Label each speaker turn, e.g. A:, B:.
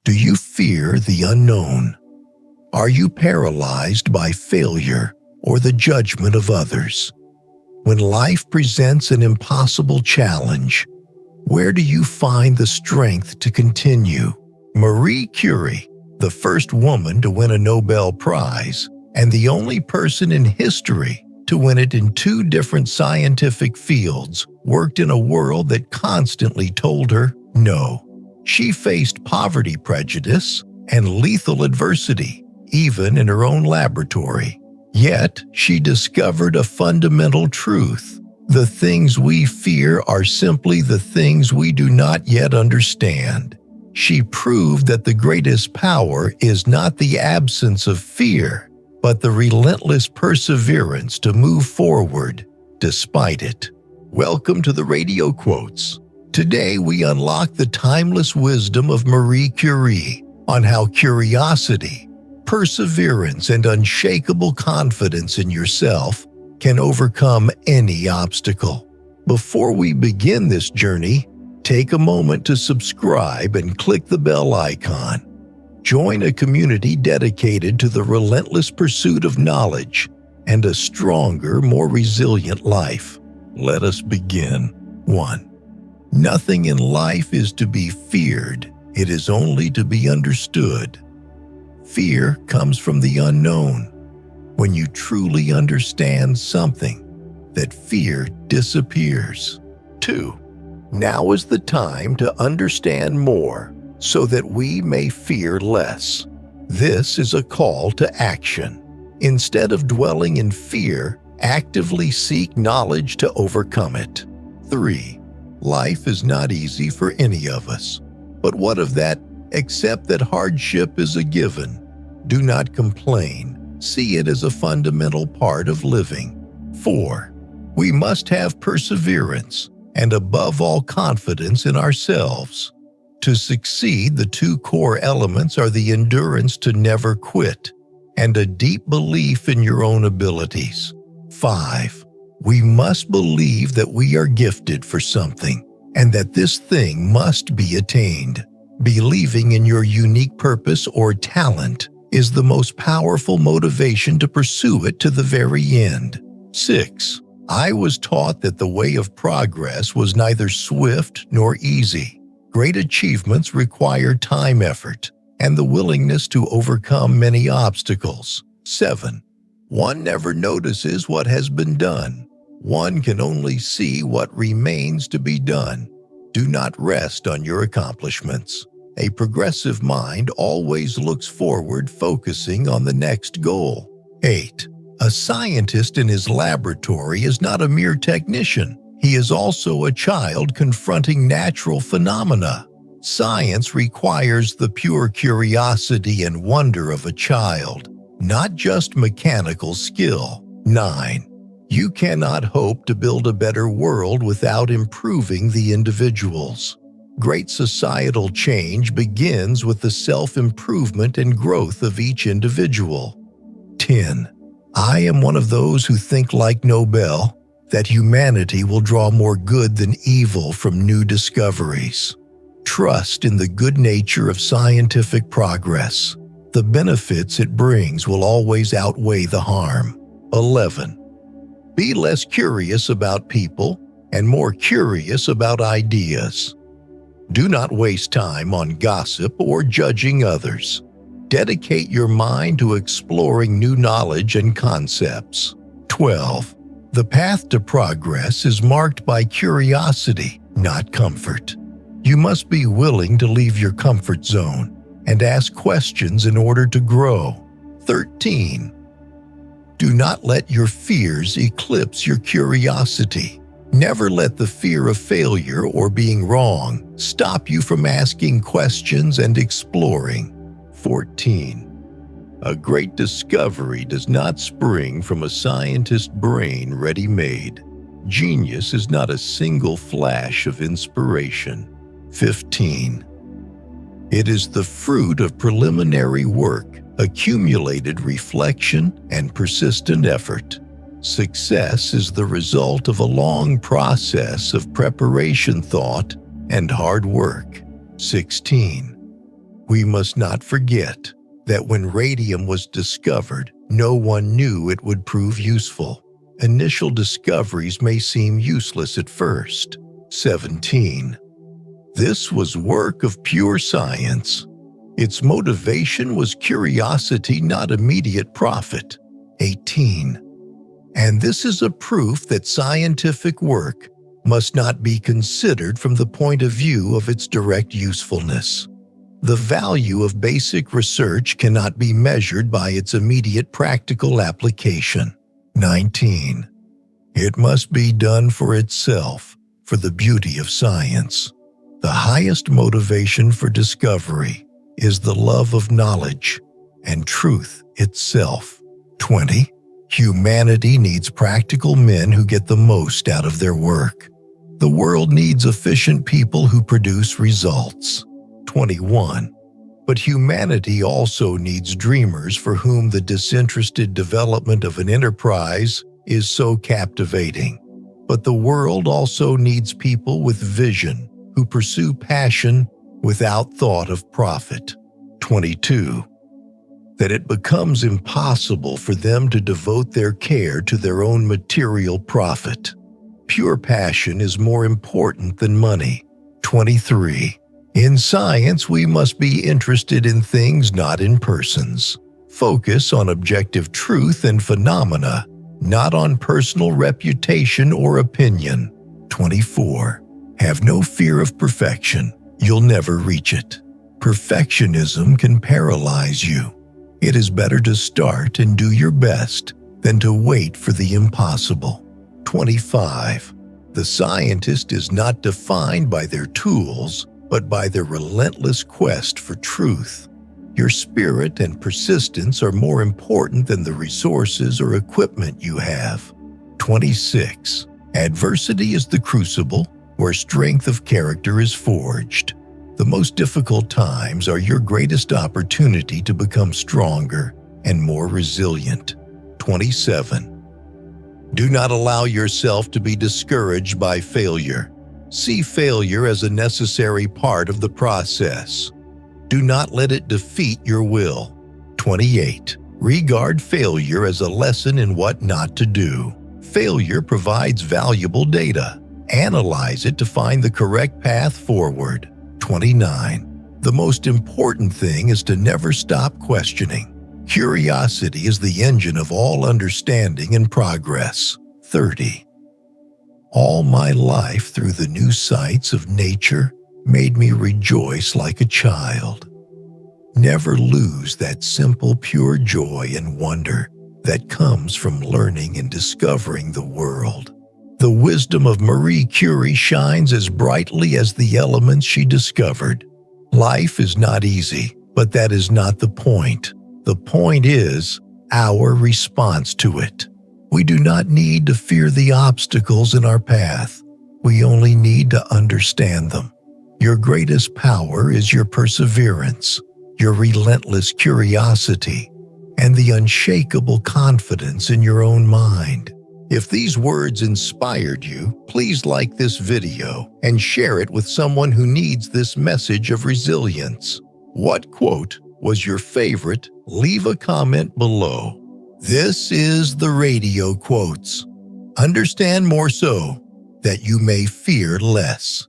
A: Do you fear the unknown? Are you paralyzed by failure or the judgment of others? When life presents an impossible challenge, where do you find the strength to continue? Marie Curie, the first woman to win a Nobel Prize and the only person in history to win it in two different scientific fields, worked in a world that constantly told her no. She faced poverty prejudice and lethal adversity, even in her own laboratory. Yet, she discovered a fundamental truth. The things we fear are simply the things we do not yet understand. She proved that the greatest power is not the absence of fear, but the relentless perseverance to move forward despite it. Welcome to the Radio Quotes. Today we unlock the timeless wisdom of Marie Curie on how curiosity, perseverance, and unshakable confidence in yourself can overcome any obstacle. Before we begin this journey, take a moment to subscribe and click the bell icon. Join a community dedicated to the relentless pursuit of knowledge and a stronger, more resilient life. Let us begin. 1. Nothing in life is to be feared. It is only to be understood. Fear comes from the unknown. When you truly understand something, that fear disappears. 2. Now is the time to understand more so that we may fear less. This is a call to action. Instead of dwelling in fear, actively seek knowledge to overcome it. 3. Life is not easy for any of us. But what of that, except that hardship is a given? Do not complain. See it as a fundamental part of living. 4. We must have perseverance and above all confidence in ourselves. To succeed, the two core elements are the endurance to never quit and a deep belief in your own abilities. 5. We must believe that we are gifted for something and that this thing must be attained. Believing in your unique purpose or talent is the most powerful motivation to pursue it to the very end. 6. I was taught that the way of progress was neither swift nor easy. Great achievements require time, effort, and the willingness to overcome many obstacles. 7. One never notices what has been done. One can only see what remains to be done. Do not rest on your accomplishments. A progressive mind always looks forward, focusing on the next goal. 8. A scientist in his laboratory is not a mere technician. He is also a child confronting natural phenomena. Science requires the pure curiosity and wonder of a child, not just mechanical skill. 9. You cannot hope to build a better world without improving the individuals. Great societal change begins with the self-improvement and growth of each individual. 10. I am one of those who think, like Nobel, that humanity will draw more good than evil from new discoveries. Trust in the good nature of scientific progress. The benefits it brings will always outweigh the harm. 11. Be less curious about people and more curious about ideas. Do not waste time on gossip or judging others. Dedicate your mind to exploring new knowledge and concepts. 12. The path to progress is marked by curiosity, not comfort. You must be willing to leave your comfort zone and ask questions in order to grow. 13. Do not let your fears eclipse your curiosity. Never let the fear of failure or being wrong stop you from asking questions and exploring. 14. A great discovery does not spring from a scientist's brain ready-made. Genius is not a single flash of inspiration. 15. It is the fruit of preliminary work, accumulated reflection, and persistent effort. Success is the result of a long process of preparation, thought, and hard work. 16. We must not forget that when radium was discovered, no one knew it would prove useful. Initial discoveries may seem useless at first. 17. This was work of pure science. Its motivation was curiosity, not immediate profit. 18. And this is a proof that scientific work must not be considered from the point of view of its direct usefulness. The value of basic research cannot be measured by its immediate practical application. 19. It must be done for itself, for the beauty of science. The highest motivation for discovery is the love of knowledge and truth itself. 20. Humanity needs practical men who get the most out of their work. The world needs efficient people who produce results. 21. But humanity also needs dreamers for whom the disinterested development of an enterprise is so captivating. But the world also needs people with vision who pursue passion without thought of profit. 22. That it becomes impossible for them to devote their care to their own material profit. Pure passion is more important than money. 23. In science, we must be interested in things, not in persons. Focus on objective truth and phenomena, not on personal reputation or opinion. 24. Have no fear of perfection. You'll never reach it. Perfectionism can paralyze you. It is better to start and do your best than to wait for the impossible. 25. The scientist is not defined by their tools, but by their relentless quest for truth. Your spirit and persistence are more important than the resources or equipment you have. 26. Adversity is the crucible where strength of character is forged. The most difficult times are your greatest opportunity to become stronger and more resilient. 27. Do not allow yourself to be discouraged by failure. See failure as a necessary part of the process. Do not let it defeat your will. 28. Regard failure as a lesson in what not to do. Failure provides valuable data. Analyze it to find the correct path forward. 29. The most important thing is to never stop questioning. Curiosity is the engine of all understanding and progress. 30. All my life through the new sights of nature made me rejoice like a child. Never lose that simple, pure joy and wonder that comes from learning and discovering the world. The wisdom of Marie Curie shines as brightly as the elements she discovered. Life is not easy, but that is not the point. The point is our response to it. We do not need to fear the obstacles in our path. We only need to understand them. Your greatest power is your perseverance, your relentless curiosity, and the unshakable confidence in your own mind. If these words inspired you, please like this video and share it with someone who needs this message of resilience. What quote was your favorite? Leave a comment below. This is the Radio Quotes. Understand more so that you may fear less.